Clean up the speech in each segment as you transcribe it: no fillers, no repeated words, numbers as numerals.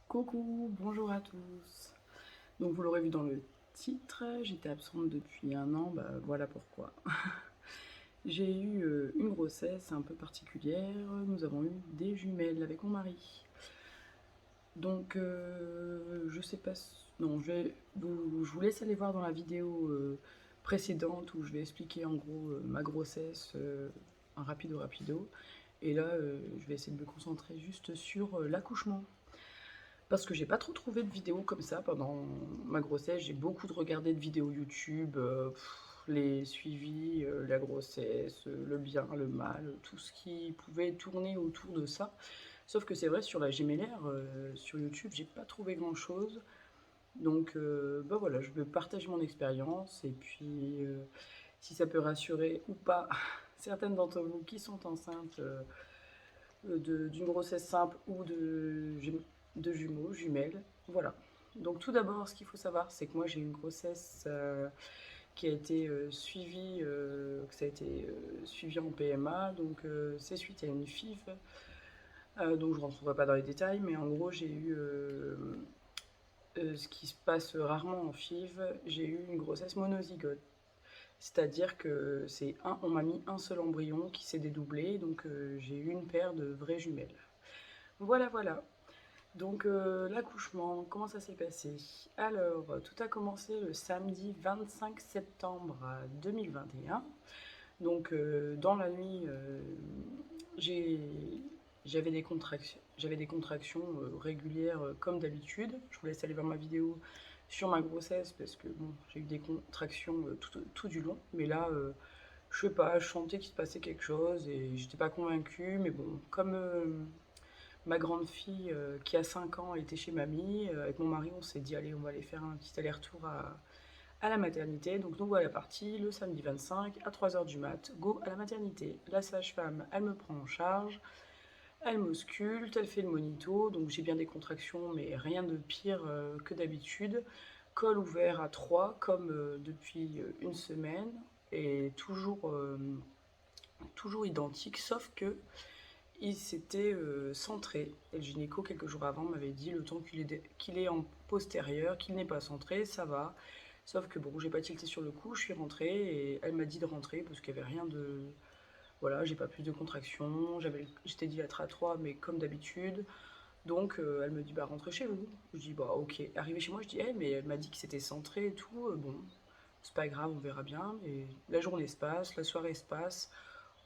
Coucou, bonjour à tous. Donc vous l'aurez vu dans le titre, j'étais absente depuis un an, voilà pourquoi. J'ai eu une grossesse un peu particulière, nous avons eu des jumelles avec mon mari. Donc je sais pas, non, je vous laisse aller voir dans la vidéo précédente où je vais expliquer en gros ma grossesse, un rapido. Et là, je vais essayer de me concentrer juste sur l'accouchement. Parce que j'ai pas trop trouvé de vidéos comme ça pendant ma grossesse. J'ai beaucoup regardé de vidéos YouTube, les suivis, la grossesse, le bien, le mal, tout ce qui pouvait tourner autour de ça. Sauf que c'est vrai, sur la gémellaire, sur YouTube, j'ai pas trouvé grand-chose. Donc voilà, je veux partager mon expérience et puis si ça peut rassurer ou pas certaines d'entre vous qui sont enceintes d'une grossesse simple ou de jumeaux, jumelles. Voilà. Donc tout d'abord, ce qu'il faut savoir, c'est que moi j'ai eu une grossesse qui a été suivie, que ça a été suivi en PMA. Donc c'est suite à une FIV. Donc je ne rentrerai pas dans les détails, mais en gros j'ai eu ce qui se passe rarement en FIV, j'ai eu une grossesse monozygote. C'est-à-dire que on m'a mis un seul embryon qui s'est dédoublé, donc j'ai eu une paire de vraies jumelles. Voilà. Donc l'accouchement, comment ça s'est passé? Alors, tout a commencé le samedi 25 septembre 2021. Donc dans la nuit, j'ai- j'avais des contractions régulières comme d'habitude. Je vous laisse aller voir ma vidéo sur ma grossesse parce que bon, j'ai eu des contractions tout du long. Mais là, je sais pas, je sentais qu'il se passait quelque chose et j'étais pas convaincue. Mais bon, comme ma grande fille qui a 5 ans était chez mamie. Avec mon mari, on s'est dit, allez, on va aller faire un petit aller-retour à la maternité. Donc nous voilà partis le samedi 25 à 3 heures du mat. Go à la maternité. La sage-femme, elle me prend en charge. Elle m'ausculte, elle fait le monito. Donc j'ai bien des contractions, mais rien de pire que d'habitude. Col ouvert à 3 comme depuis une semaine. Et toujours identique, sauf que il s'était centré. Et le gynéco, quelques jours avant, m'avait dit le temps qu'il est en postérieur, qu'il n'est pas centré, ça va. Sauf que bon, j'ai pas tilté sur le coup, je suis rentrée et elle m'a dit de rentrer parce qu'il n'y avait rien de. Voilà, j'ai pas plus de contractions, j'étais dilatoire, mais comme d'habitude. Donc elle me dit bah rentrez chez vous. Je dis bah ok. Arrivé chez moi, je dis hey, mais elle m'a dit que c'était centré et tout. Bon, c'est pas grave, on verra bien. Et la journée se passe, la soirée se passe.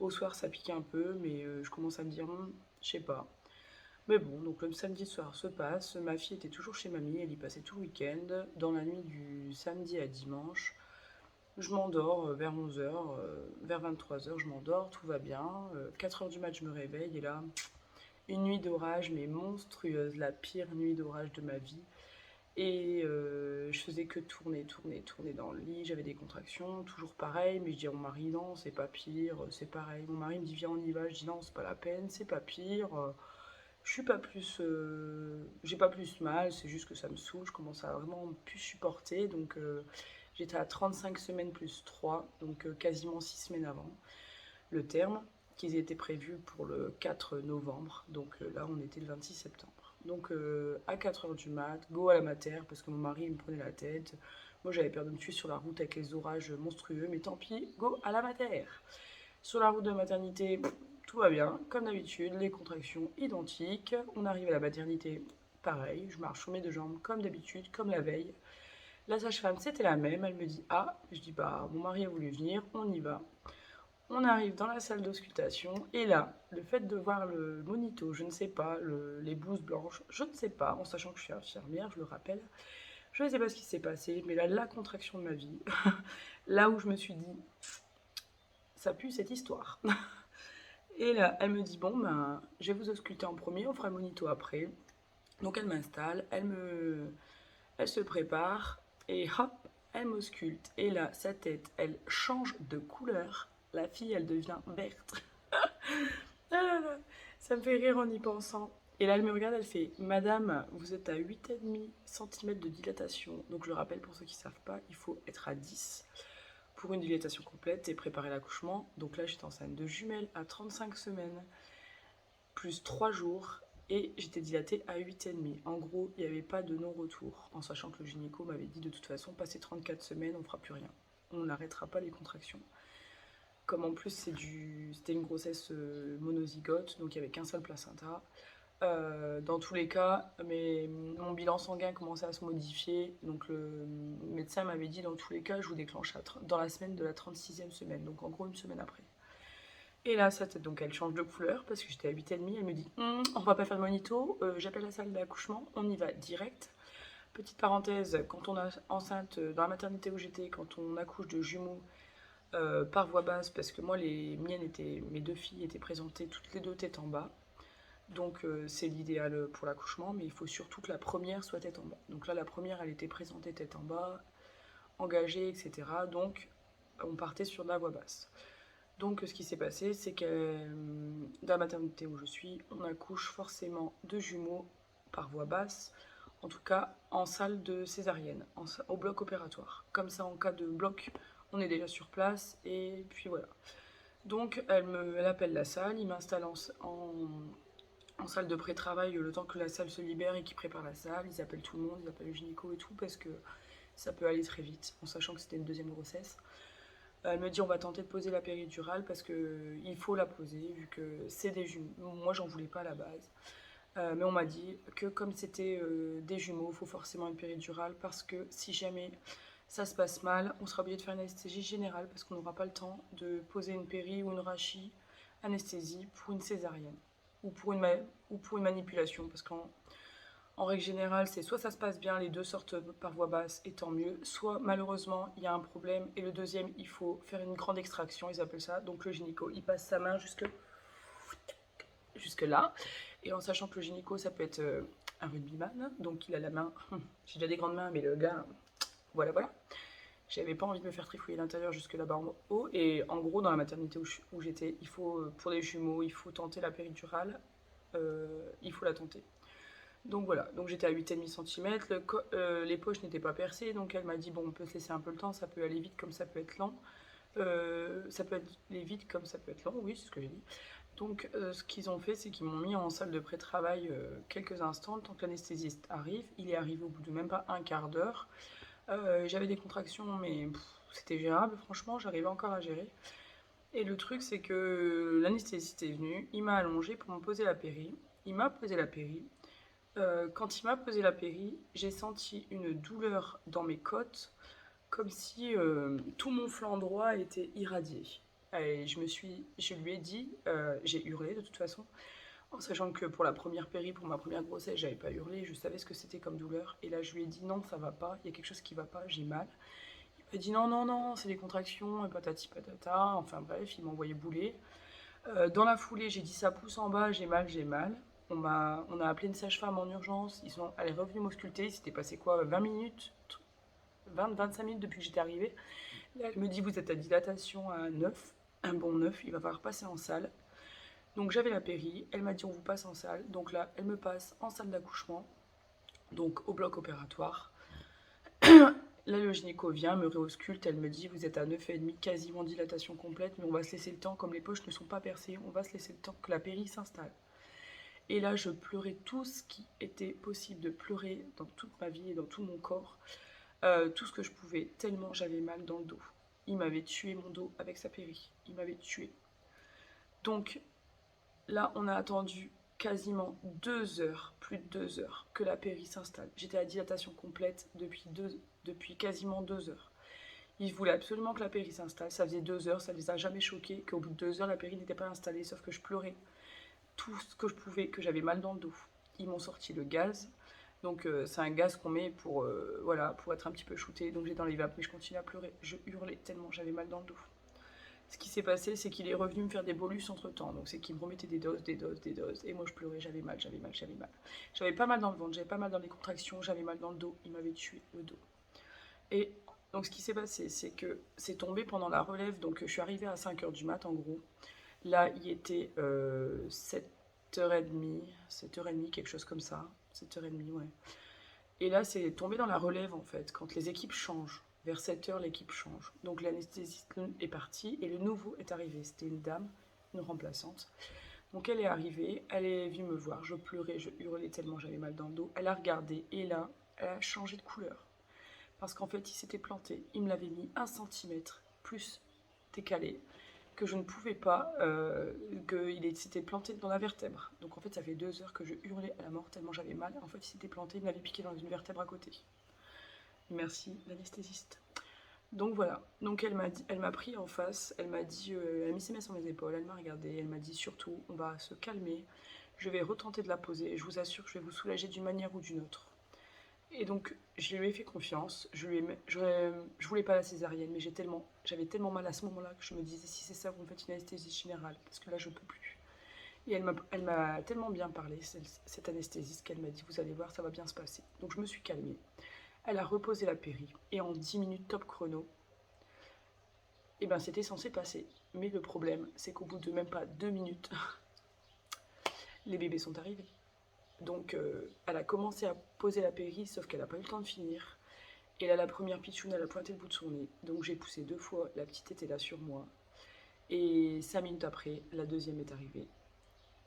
Au soir, ça pique un peu, mais je commence à me dire, je sais pas. Mais bon, donc le samedi soir se passe. Ma fille était toujours chez mamie, elle y passait tout le week-end. Dans la nuit du samedi à dimanche, je m'endors vers 11 h, vers 23 h, je m'endors, tout va bien. 4 h du mat, je me réveille et là, une nuit d'orage, mais monstrueuse, la pire nuit d'orage de ma vie. Et je faisais que tourner dans le lit, j'avais des contractions, toujours pareil, mais je dis à mon mari, non, c'est pas pire, c'est pareil. Mon mari me dit, viens, on y va, je dis, non, c'est pas la peine, c'est pas pire, je suis pas plus, j'ai pas plus mal, c'est juste que ça me saoule, je commence à vraiment plus supporter, donc j'étais à 35 semaines plus 3, donc quasiment 6 semaines avant le terme, qu'ils étaient prévus pour le 4 novembre. Donc là, on était le 26 septembre. Donc à 4 heures du mat, go à la mater, parce que mon mari me prenait la tête. Moi, j'avais peur de me tuer sur la route avec les orages monstrueux, mais tant pis, go à la mater. Sur la route de maternité, tout va bien, comme d'habitude, les contractions identiques. On arrive à la maternité, pareil, je marche sur mes deux jambes comme d'habitude, comme la veille. La sage-femme, c'était la même, elle me dit ah, je dis bah mon mari a voulu venir, on y va. On arrive dans la salle d'auscultation et là, le fait de voir le monito, je ne sais pas, les blouses blanches, je ne sais pas, en sachant que je suis infirmière, je le rappelle, je ne sais pas ce qui s'est passé, mais là, la contraction de ma vie, là où je me suis dit, ça pue cette histoire. Et là, elle me dit, bon, ben, je vais vous ausculter en premier, on fera le monito après. Donc elle m'installe, elle se prépare et hop, elle m'ausculte. Et là, sa tête, elle change de couleur. La fille, elle devient verte. Ah là là, ça me fait rire en y pensant. Et là, elle me regarde, elle fait Madame, vous êtes à 8,5 cm de dilatation. Donc, je le rappelle pour ceux qui ne savent pas, il faut être à 10 pour une dilatation complète et préparer l'accouchement. Donc là, j'étais enceinte de jumelles à 35 semaines, plus 3 jours. et j'étais dilatée à 8,5. En gros, il n'y avait pas de non-retour, en sachant que le gynéco m'avait dit de toute façon, passé 34 semaines, on ne fera plus rien. On n'arrêtera pas les contractions. Comme en plus c'était une grossesse monozygote, donc il n'y avait qu'un seul placenta. Dans tous les cas, mon bilan sanguin commençait à se modifier, donc le médecin m'avait dit dans tous les cas, je vous déclenche dans la semaine de la 36e semaine, donc en gros une semaine après. Et là, sa tête, donc elle change de couleur parce que j'étais à 8,5. Elle me dit on va pas faire de monito, j'appelle la salle d'accouchement, on y va direct. Petite parenthèse, quand on est enceinte, dans la maternité où j'étais, quand on accouche de jumeaux par voie basse, parce que moi, mes deux filles étaient présentées toutes les deux tête en bas. Donc c'est l'idéal pour l'accouchement, mais il faut surtout que la première soit tête en bas. Donc là, la première, elle était présentée tête en bas, engagée, etc. Donc on partait sur de la voie basse. Donc ce qui s'est passé, c'est que dans la maternité où je suis, on accouche forcément de jumeaux par voie basse, en tout cas en salle de césarienne, au bloc opératoire. Comme ça, en cas de bloc, on est déjà sur place, et puis voilà. Donc elle appelle la salle, il m'installe en salle de pré-travail le temps que la salle se libère et qu'ils préparent la salle. Ils appellent tout le monde, ils appellent le gynéco et tout, parce que ça peut aller très vite, en sachant que c'était une deuxième grossesse. Elle me dit on va tenter de poser la péridurale parce qu'il faut la poser vu que c'est des jumeaux. Moi j'en voulais pas à la base. Mais on m'a dit que comme c'était des jumeaux, il faut forcément une péridurale parce que si jamais ça se passe mal, on sera obligé de faire une anesthésie générale parce qu'on n'aura pas le temps de poser une péri ou une rachie anesthésie pour une césarienne ou pour une manipulation parce qu'en règle générale, c'est soit ça se passe bien, les deux sortent par voie basse et tant mieux, soit malheureusement il y a un problème et le deuxième il faut faire une grande extraction, ils appellent ça. Donc le gynéco il passe sa main jusque là, et en sachant que le gynéco ça peut être un rugbyman, donc il a la main, j'ai déjà des grandes mains, mais le gars, voilà. J'avais pas envie de me faire trifouiller l'intérieur jusque là-bas en haut, et en gros dans la maternité où j'étais, il faut pour les jumeaux, il faut tenter la péridurale, il faut la tenter. Donc voilà, donc j'étais à 8,5 cm, les poches n'étaient pas percées, donc elle m'a dit bon on peut se laisser un peu le temps, ça peut aller vite comme ça peut être lent. Ça peut aller vite comme ça peut être lent, oui c'est ce que j'ai dit. Donc ce qu'ils ont fait, c'est qu'ils m'ont mis en salle de pré-travail quelques instants, le temps que l'anesthésiste arrive. Il est arrivé au bout de même pas un quart d'heure. J'avais des contractions, mais c'était gérable, franchement, j'arrivais encore à gérer. Et le truc, c'est que l'anesthésiste est venu, il m'a allongé pour me poser la péri. Il m'a posé la péri. Quand il m'a posé la péri, j'ai senti une douleur dans mes côtes, comme si tout mon flanc droit était irradié. Et je lui ai dit, j'ai hurlé de toute façon, en sachant que pour la première péri, pour ma première grossesse, j'avais pas hurlé, je savais ce que c'était comme douleur. Et là, je lui ai dit non, ça va pas, il y a quelque chose qui va pas, j'ai mal. Il m'a dit non, c'est des contractions, patati patata, enfin bref, il m'a envoyé bouler. Dans la foulée, j'ai dit ça pousse en bas, j'ai mal. On a appelé une sage-femme en urgence, elle est revenue m'ausculter, il s'était passé quoi, 20 minutes, 20-25 minutes depuis que j'étais arrivée. Là, elle me dit vous êtes à dilatation à 9, un bon 9, il va falloir passer en salle. Donc j'avais la péri, elle m'a dit on vous passe en salle, donc là elle me passe en salle d'accouchement, donc au bloc opératoire. Là le gynéco vient, me réausculte, elle me dit vous êtes à 9,5, quasiment dilatation complète, mais on va se laisser le temps, comme les poches ne sont pas percées, on va se laisser le temps que la péri s'installe. Et là je pleurais tout ce qui était possible de pleurer dans toute ma vie et dans tout mon corps, tout ce que je pouvais, tellement j'avais mal dans le dos. Il m'avait tué mon dos avec sa péri, il m'avait tué. Donc là, on a attendu quasiment 2 heures, plus de 2 heures, que la péri s'installe. J'étais à dilatation complète depuis quasiment 2 heures. Ils voulaient absolument que la péri s'installe. Ça faisait 2 heures, ça les a jamais choqués, qu'au bout de 2 heures, la péri n'était pas installée, sauf que je pleurais tout ce que je pouvais, que j'avais mal dans le dos. Ils m'ont sorti le gaz. Donc c'est un gaz qu'on met pour être un petit peu shooté. Donc j'étais dans les vapes, mais je continuais à pleurer. Je hurlais tellement j'avais mal dans le dos. Ce qui s'est passé, c'est qu'il est revenu me faire des bolus entre temps. Donc c'est qu'il me remettait des doses. Et moi je pleurais, j'avais mal. J'avais pas mal dans le ventre, j'avais pas mal dans les contractions, j'avais mal dans le dos. Il m'avait tué le dos. Et donc ce qui s'est passé, c'est que c'est tombé pendant la relève. Donc je suis arrivée à 5h du mat en gros. Là il était 7h30, quelque chose comme ça. 7h30, ouais. Et là c'est tombé dans la relève en fait, quand les équipes changent. Vers 7h, l'équipe change. Donc l'anesthésiste est parti et le nouveau est arrivé. C'était une dame, une remplaçante. Donc elle est arrivée, elle est venue me voir, je pleurais, je hurlais tellement j'avais mal dans le dos. Elle a regardé et là, elle a changé de couleur. Parce qu'en fait, il s'était planté, il me l'avait mis 1 centimètre plus décalé, que je ne pouvais pas, qu'il s'était planté dans la vertèbre. Donc en fait, ça fait 2 heures que je hurlais à la mort tellement j'avais mal. En fait, il s'était planté, il m'avait piqué dans une vertèbre à côté. Merci l'anesthésiste. Donc voilà, donc elle m'a pris en face, elle m'a dit, elle a mis ses mains sur mes épaules, elle m'a regardé, elle m'a dit surtout, on va se calmer, je vais retenter de la poser, et je vous assure que je vais vous soulager d'une manière ou d'une autre. Et donc je lui ai fait confiance, je voulais pas la césarienne, mais j'avais tellement mal à ce moment-là que je me disais si c'est ça, vous me faites une anesthésie générale, parce que là je peux plus. Et elle m'a tellement bien parlé, cette anesthésiste, qu'elle m'a dit vous allez voir, ça va bien se passer. Donc je me suis calmée. Elle a reposé la péri et en 10 minutes top chrono, et ben c'était censé passer. Mais le problème, c'est qu'au bout de même pas 2 minutes, les bébés sont arrivés. Donc elle a commencé à poser la péri, sauf qu'elle n'a pas eu le temps de finir. Et là, la première pitchoune, elle a pointé le bout de son nez. Donc j'ai poussé 2 fois, la petite était là sur moi. Et 5 minutes après, la deuxième est arrivée.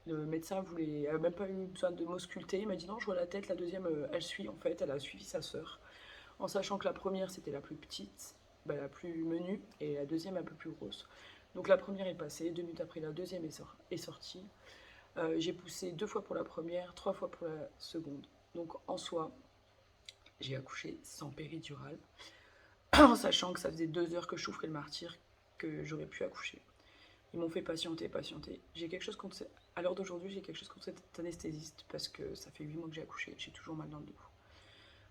Le médecin elle n'a même pas eu besoin de m'ausculter. Il m'a dit non, je vois la tête, la deuxième, elle suit en fait, elle a suivi sa sœur. En sachant que la première c'était la plus petite, la plus menue, et la deuxième un peu plus grosse. Donc la première est passée, 2 minutes après la deuxième est sortie. J'ai poussé 2 fois pour la première, 3 fois pour la seconde. Donc en soi, j'ai accouché sans péridurale, en sachant que ça faisait 2 heures que je souffrais le martyre, que j'aurais pu accoucher. Ils m'ont fait patienter. J'ai quelque chose contre, à l'heure d'aujourd'hui, j'ai quelque chose contre cet anesthésiste, parce que ça fait 8 mois que j'ai accouché, j'ai toujours mal dans le dos.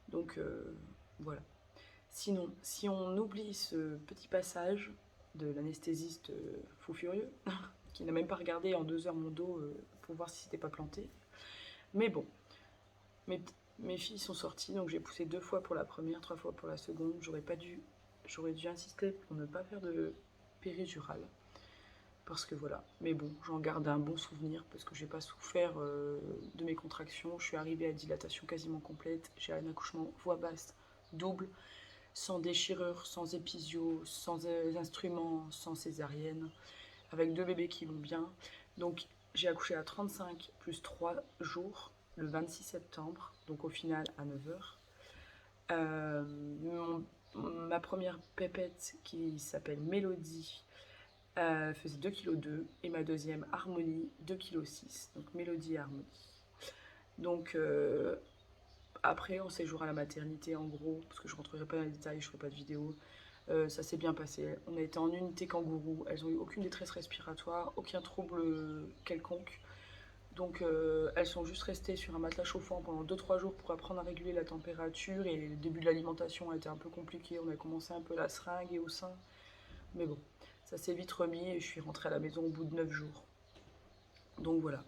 Donc voilà. Sinon, si on oublie ce petit passage de l'anesthésiste fou furieux, qui n'a même pas regardé en 2 heures mon dos pour voir si c'était pas planté. Mais bon, mes filles sont sorties, donc j'ai poussé 2 fois pour la première, 3 fois pour la seconde. J'aurais dû insister pour ne pas faire de péridurale. Parce que voilà, mais bon, j'en garde un bon souvenir parce que j'ai pas souffert de mes contractions. Je suis arrivée à dilatation quasiment complète. J'ai un accouchement voix basse double, sans déchirure, sans épisio, sans instruments, sans césarienne, avec 2 bébés qui vont bien. Donc j'ai accouché à 35 plus 3 jours, le 26 septembre, donc au final à 9 h. Ma première pépette qui s'appelle Mélodie faisait 2,2 kg et ma deuxième Harmonie 2,6 kg, donc Mélodie et Harmonie. Donc après on séjour à la maternité en gros, parce que je rentrerai pas dans les détails, je ferai pas de vidéo. Ça s'est bien passé, on a été en unité kangourou, elles ont eu aucune détresse respiratoire, aucun trouble quelconque. Donc elles sont juste restées sur un matelas chauffant pendant 2-3 jours pour apprendre à réguler la température, et le début de l'alimentation a été un peu compliqué, on a commencé un peu la seringue et au sein, mais bon, ça s'est vite remis et je suis rentrée à la maison au bout de 9 jours. Donc voilà,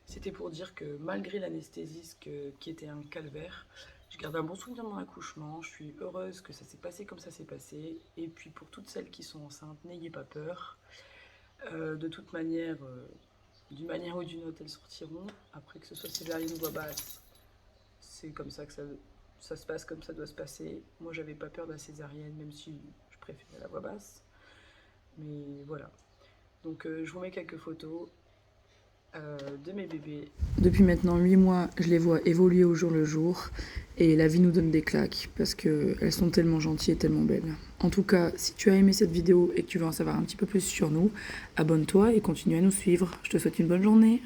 c'était pour dire que malgré l'anesthésiste qui était un calvaire, je garde un bon souvenir de mon accouchement, je suis heureuse que ça s'est passé comme ça s'est passé. Et puis pour toutes celles qui sont enceintes, n'ayez pas peur. De toute manière, d'une manière ou d'une autre, elles sortiront. Après que ce soit césarienne ou voix basse, c'est comme ça que ça se passe comme ça doit se passer. Moi j'avais pas peur de la césarienne, même si je préférais la voix basse. Mais voilà. Donc je vous mets quelques photos de mes bébés. Depuis maintenant 8 mois, je les vois évoluer au jour le jour. Et la vie nous donne des claques parce qu'elles sont tellement gentilles et tellement belles. En tout cas, si tu as aimé cette vidéo et que tu veux en savoir un petit peu plus sur nous, abonne-toi et continue à nous suivre. Je te souhaite une bonne journée.